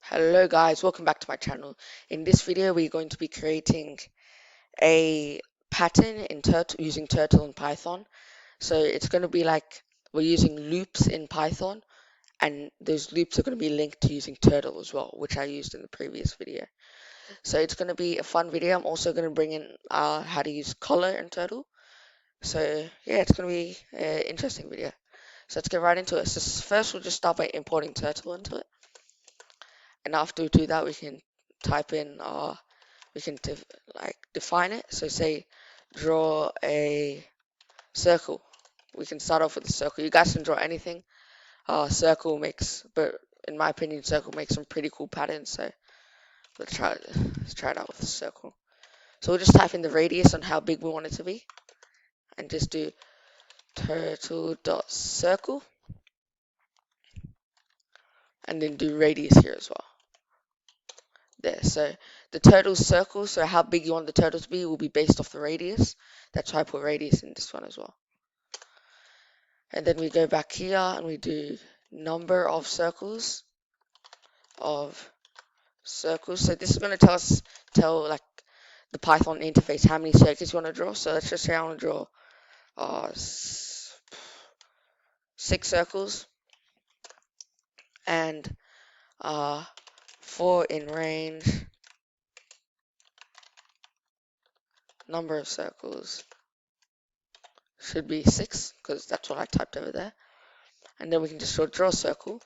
Hello guys, welcome back to my channel. In this video we're going to be creating a pattern in Turtle using Turtle and Python. So it's going to be like we're using loops in Python, and those loops are going to be linked to using Turtle as well, which I used in the previous video. So it's going to be a fun video. I'm also going to bring in how to use color in Turtle. So yeah, it's going to be an interesting video. So let's get right into it. So first we'll just start by importing Turtle into it. And after we do that, we can type in we can define it. So say draw a circle. We can start off with a circle. You guys can draw anything. Circle makes, but in my opinion, circle makes some pretty cool patterns. So let's try it out with a circle. So we'll just type in the radius on how big we want it to be, and just do turtle.circle, and then do radius here as well. There, so the turtle's circle, so how big you want the turtle to be will be based off the radius. That's why I put radius in this one as well. And then we go back here and we do number of circles So this is going to tell like the Python interface how many circles you want to draw. So let's just say I want to draw 6 circles, and for in range number of circles should be 6, because that's what I typed over there. And then we can just draw a circle,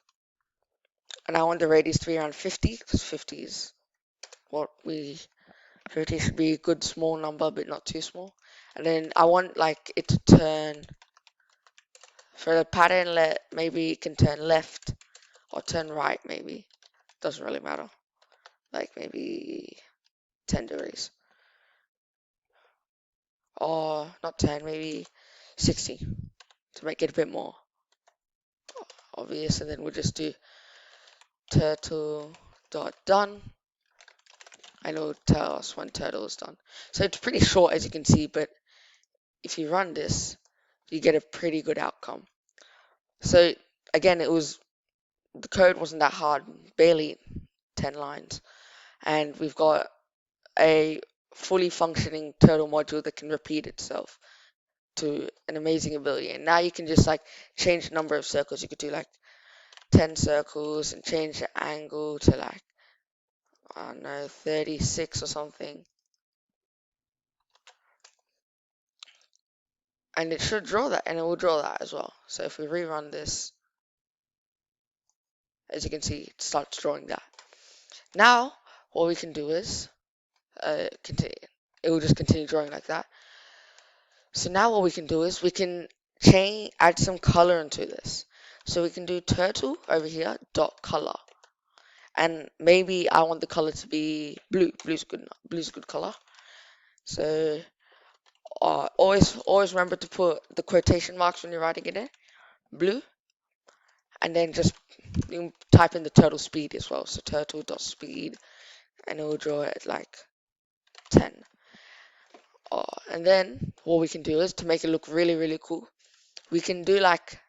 and I want the radius to be around 50, because 50 is what 50 should be a good small number, but not too small. And then I want like it to turn, for the pattern, maybe it can turn left or turn right, maybe. Doesn't really matter. Like maybe 10 degrees. Or not 10, maybe 60, to make it a bit more obvious. And then we'll just do turtle.done, and it'll tell us when turtle is done. So it's pretty short, as you can see, but if you run this, you get a pretty good outcome. So again, the code wasn't that hard, barely 10 lines, and we've got a fully functioning turtle module that can repeat itself to an amazing ability. And now you can just like change the number of circles. You could do like 10 circles and change the angle to like, I don't know, 36 or something. And it should draw that, and it will draw that as well. So if we rerun this, as you can see, it starts drawing that. Now, what we can do is continue. It will just continue drawing like that. So now what we can do is we can add some color into this. So we can do turtle over here dot color, and maybe I want the color to be blue. Blue's a good color. So always remember to put the quotation marks when you're writing it in, blue, and then just you can type in the turtle speed as well. So turtle.speed, and it will draw it like 10. And then what we can do is, to make it look really cool, we can do like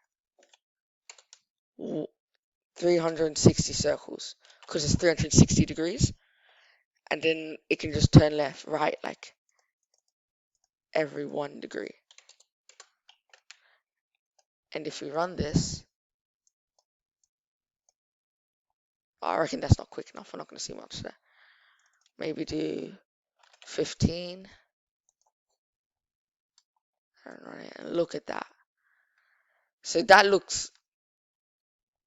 360 circles, because it's 360 degrees, and then it can just turn left, right, like every 1 degree. And if we run this, I reckon that's not quick enough. We're not going to see much there. Maybe do 15. And look at that. So that looks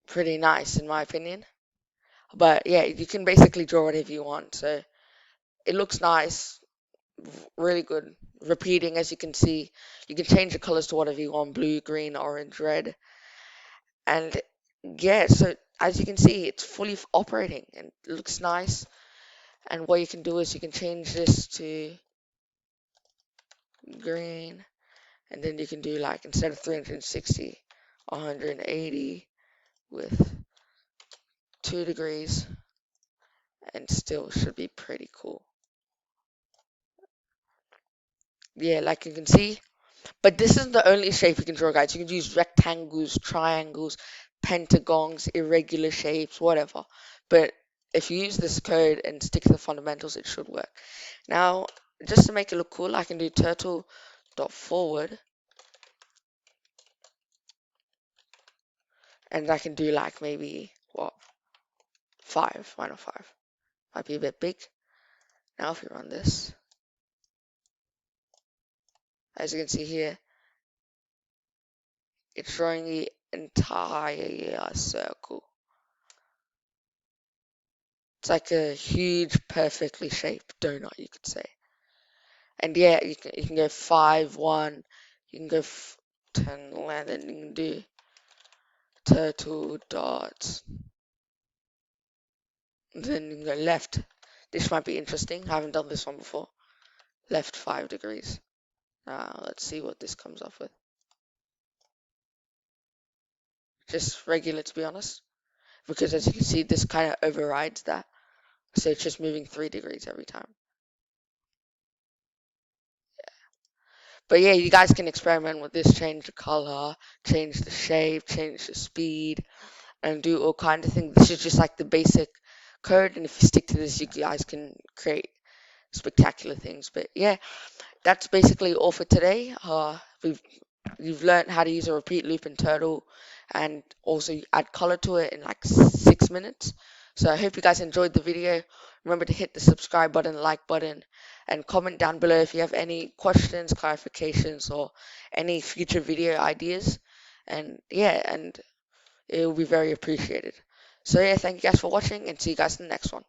pretty nice in my opinion. But yeah, you can basically draw whatever you want. So it looks nice, really good. Repeating, as you can see, you can change the colors to whatever you want: blue, green, orange, red. And yeah, so as you can see, it's fully operating and it looks nice. And what you can do is you can change this to green, and then you can do like, instead of 360, 180 with 2 degrees, and still should be pretty cool. Yeah, like you can see. But this isn't the only shape you can draw, guys. You can use rectangles, triangles, pentagons, irregular shapes, whatever. But if you use this code and stick to the fundamentals, it should work. Now, just to make it look cool, I can do turtle.forward, and I can do like maybe what, 5, why not 5? Might be a bit big. Now if we run this, as you can see here, it's drawing the entire circle. It's like a huge, perfectly shaped donut, you could say. And yeah, you can go 5, 1, you can go 10, and then you can do turtle dot. Then you can go left. This might be interesting. I haven't done this one before. Left 5 degrees. Now let's see what this comes up with. Just regular, to be honest, because as you can see, this kind of overrides that. So it's just moving 3 degrees every time. But yeah, you guys can experiment with this, change the color, change the shape, change the speed, and do all kinds of things. This is just like the basic code, and if you stick to this, you guys can create spectacular things. But yeah, that's basically all for today. You've learned how to use a repeat loop in Turtle, and also add color to it in like 6 minutes. So I hope you guys enjoyed the video. Remember to hit the subscribe button, like button, and comment down below if you have any questions, clarifications, or any future video ideas. And yeah, and it will be very appreciated. So yeah, thank you guys for watching, and see you guys in the next one.